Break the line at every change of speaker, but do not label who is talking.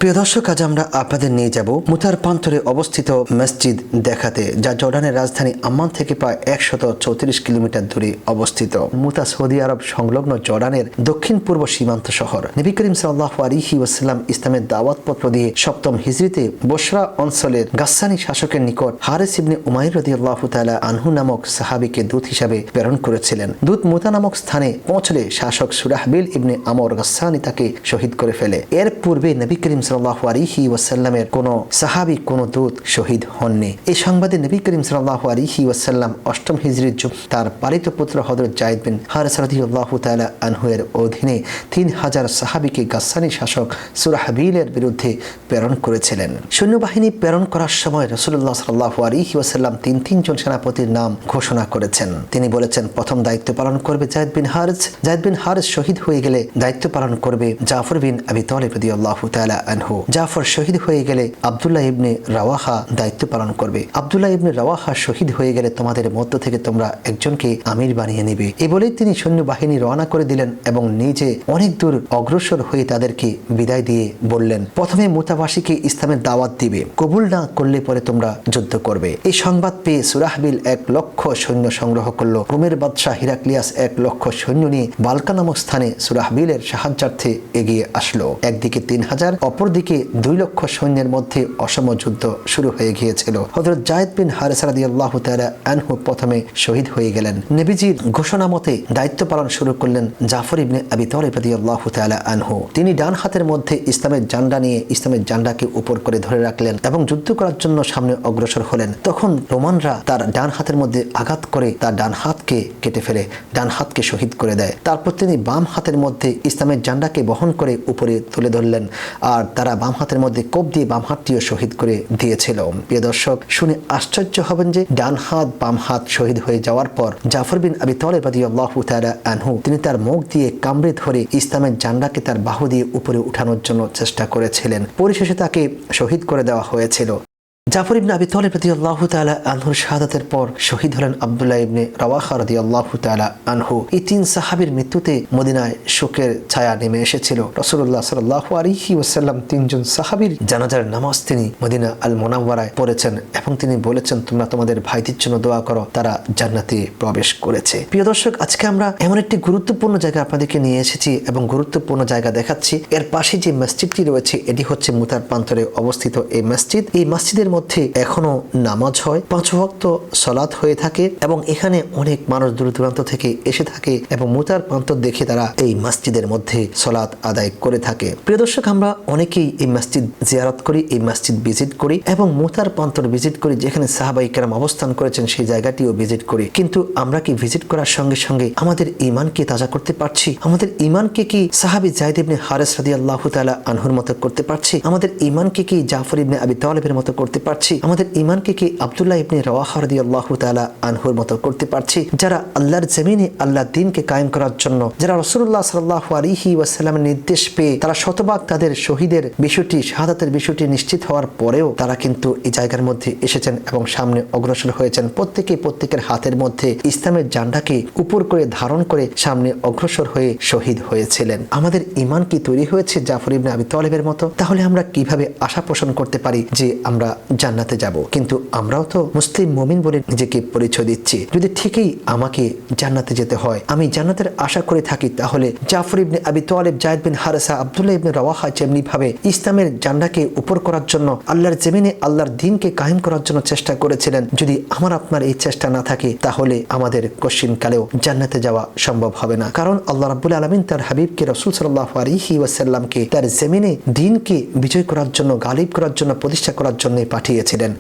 প্রিয় দর্শক, আজ আমরা আপনাদের নিয়ে যাব মুতার প্রান্তরে অবস্থিত মসজিদ দেখাতে, যা জর্ডানের রাজধানী আম্মান থেকে প্রায় 134 কিলোমিটার দূরে অবস্থিত। মুতা সৌদি আরব সংলগ্ন জর্ডানের দক্ষিণ পূর্ব সীমান্ত শহর। নবী করিম সাল্লাল্লাহু আলাইহি ওয়াসাল্লাম ইসলামের দাওয়াতপত্র দিয়ে 7ম হিজরিতে বসরা অঞ্চলের গাসসানি শাসকের নিকট হারিস ইবনে উমাইর রাদিয়াল্লাহু তাআলা আনহু নামক সাহাবীকে দূত হিসাবে প্রেরণ করেছিলেন। দূত মুতা নামক স্থানে পৌঁছলে শাসক সুরাহবিল ইবনে আমর গাসসানি তাকে শহীদ করে ফেলে। এর পূর্বে নবী করিম সাল্লাল্লাহু আলাইহি ওয়াসাল্লামের কোনো সাহাবী, কোনো দূত শহীদ হননি। এই সংবাদে নবী করিম সাল্লাল্লাহু আলাইহি ওয়াসাল্লাম 8ম হিজরির তার পালিত পুত্র হযরত যায়েদ বিন হারিস রাদিয়াল্লাহু তাআলা আনহু এর অধীনে 3000 সাহাবীকে গাসসানি শাসক সুরাহবিলের বিরুদ্ধে প্রেরণ করেছিলেন। সৈন্যবাহিনী প্রেরণ করার সময় রাসূলুল্লাহ সাল্লাল্লাহু আলাইহি ওয়াসাল্লাম তিনজন সেনাপতির নাম ঘোষণা করেছেন। তিনি বলেছেন, প্রথম দায়িত্ব পালন করবে যায়েদ বিন হারিস। যায়েদ বিন হারিস শহীদ হয়ে গেলে দায়িত্ব পালন করবে জাফর বিন আবি তালিব রাদিয়াল্লাহু তাআলা আনহু। জাফর শহীদ হয়ে গেলে আব্দুল্লাহ ইবনে রাওয়াহা দায়িত্ব পালন করবে। আব্দুল্লাহ ইবনে রাওয়াহা শহীদ হয়ে গেলে তোমাদের মধ্য থেকে তোমরা একজনকে আমির বানিয়ে নেবে। এই বলেই তিনি সৈন্যবাহিনী রওনা করে দিলেন এবং নিজে অনেক দূর অগ্রসর হয়ে তাদেরকে বিদায় দিয়ে বললেন, প্রথমে মুতাবাসীকে ইসলামের দাওয়াত দিবে, কবুল না করলে পরে তোমরা যুদ্ধ করবে। এই সংবাদ পেয়ে সুরাহবিল 1 লক্ষ সৈন্য সংগ্রহ করল। রোমের বাদশাহ হিরাক্লিয়াস 1 লক্ষ সৈন্য নিয়ে বালকা নামক স্থানে সুরাহবিলের সাহায্যার্থে এগিয়ে আসলো। একদিকে 3000, অপরদিকে 2 লক্ষ সৈন্যের মধ্যে অসম যুদ্ধ শুরু হয়ে গিয়েছিল। হযরত যায়েদ বিন হারিস রাদিয়াল্লাহু তাআলা আনহু প্রথমে শহীদ হয়ে গেলেন। নবীজির ঘোষণা মতে দায়িত্ব পালন শুরু করলেন জাফর ইবনে আবি তালিব রাদিয়াল্লাহু তাআলা আনহু। তিনি ডান হাতের মধ্যে ইসলামের ঝান্ডা নিয়ে ইসলামের ঝান্ডাকে উপর করে ধরে রাখলেন এবং যুদ্ধ করার জন্য সামনে অগ্রসর হলেন। তখন রোমানরা তার ডান হাতের মধ্যে আঘাত করে তার ডান হাতকে কেটে ফেলে ডান হাতকে শহীদ করে দেয়। তারপর তিনি বাম হাতের মধ্যে ইসলামের ঝান্ডাকে বহন করে উপরে তুলে ধরলেন, আর তারা বাম হাতের মধ্যে কোপ দিয়ে বাম হাতটিও শহীদ করে দিয়েছিল। প্রিয় দর্শক, শুনে আশ্চর্য হবেন যে ডান হাত বাম হাত শহীদ হয়ে যাওয়ার পর জাফর বিন আবি তালিব রাদিয়াল্লাহু তাআলা আনহু তিনি তার মুখ দিয়ে কামড়ে ধরে ইসলামের ঝান্ডাকে তার বাহু দিয়ে উপরে উঠানোর জন্য চেষ্টা করেছিলেন। পরিশেষে তাকে শহীদ করে দেওয়া হয়েছিল। জাফর ইবনে আবি তালিব রাদিয়াল্লাহু তাআলা আনহুর শাহাদাতের পর শহীদ হলেন আব্দুল্লাহ ইবনে রাওয়াহা রাদিয়াল্লাহু তাআলা আনহু। এই 3 সাহাবীর মৃত্যুতে মদিনায় শোকের ছায়া নেমে এসেছিল। রাসূলুল্লাহ সাল্লাল্লাহু আলাইহি ওয়াসাল্লাম 3 জন সাহাবীর জানাজার নামাজ তিনি মদিনা আল মুনাওয়ারায় পড়েছেন এবং তিনি বলেছেন, তোমরা তোমাদের ভাইদের জন্য দোয়া করো, তারা জান্নাতে প্রবেশ করেছে। প্রিয় দর্শক, আজকে আমরা এমন একটি গুরুত্বপূর্ণ জায়গা আপনাদেরকে নিয়ে এসেছি এবং গুরুত্বপূর্ণ জায়গা দেখাচ্ছি। এর পাশে যে মসজিদটি রয়েছে এটি হচ্ছে মুতার প্রান্তরে অবস্থিত এই মসজিদ। এই মসজিদের মধ্যে এখনো নামাজ হয়, 5 ওয়াক্ত সালাত হয়ে থাকে এবং এখানে অনেক মানুষ দূর দূরান্ত থেকে এসে থাকে এবং মুতার প্রান্তর দেখে তারা এই মসজিদের মধ্যে সালাত আদায় করে থাকে। প্রিয় দর্শক, আমরা অনেকেই এই মসজিদ জিয়ারত করি, এই মসজিদ ভিজিট করি এবং মুতার প্রান্তর ভিজিট করি, যেখানে সাহাবায়ে কেরাম অবস্থান করেছেন সেই জায়গাটিও ভিজিট করি। কিন্তু আমরা কি ভিজিট করার সঙ্গে সঙ্গে আমাদের ঈমানকে তাজা করতে পারছি? আমাদের ঈমানকে কি সাহাবী যায়েদ ইবনে হারিস রাদিয়াল্লাহু তাআলা আনহুর মতো করতে পারছি? আমাদের ঈমানকে কি জাফর ইবনে আবি তালিবের মতো করতে পারছি? আমাদের ঈমানকে কি আব্দুল্লাহ ইবনে রাওয়াহা রাদিয়াল্লাহু তাআলা আনহুর মতো করতে পারছি, যারা আল্লাহর জমিনে আল্লাহর দ্বীনকে কায়েম করার জন্য, যারা রাসূলুল্লাহ সাল্লাল্লাহু আলাইহি ওয়াসাল্লামের নির্দেশ পেয়ে তারা শতভাগ তাদের শহীদের বিষয়টি, শাহাদাতের বিষয়টি নিশ্চিত হওয়ার পরেও তারা কিন্তু এই জায়গার মধ্যে এসেছেন এবং সামনে অগ্রসর হয়েছেন। প্রত্যেকের হাতের মধ্যে ইসলামের ঝান্ডাকে উপর করে ধারণ করে সামনে অগ্রসর হয়ে শহীদ হয়েছিলেন। আমাদের ঈমান কি তৈরি হয়েছে জাফর ইবনে আবি তালিবের মতো? তাহলে আমরা কিভাবে আশা পোষণ করতে পারি যে আমরা জান্নাতে যাব? কিন্তু আমরাও তো মুসলিম মুমিন বলে নিজেকে পরিচয় দিচ্ছি। যদি ঠিকই আমাকে জান্নাতে যেতে হয়, আমি জান্নাতের আশা করে থাকি, তাহলে জাফর ইবনে আবি তালিব, যায়েদ বিন হারিসা, আব্দুল্লাহ ইবনে রাওয়াহা যেমনি ভাবে ইসলামের ঝান্ডাকে উপর করার জন্য, আল্লাহর জমিনে আল্লাহর দ্বীনকে কায়েম করার জন্য চেষ্টা করেছিলেন, যদি আমার আপনার এই চেষ্টা না থাকে তাহলে আমাদের কশিন কালেও জান্নাতে যাওয়া সম্ভব হবে না। কারণ আল্লাহ রাব্বুল আলামিন তার হাবিবকে রাসূল সাল্লাল্লাহু আলাইহি ওয়াসাল্লামকে তার জমিনে দ্বীনকে বিজয় করার জন্য, গালিব করার জন্য, প্রতিষ্ঠা করার জন্য পাঠিয়েছিলেন।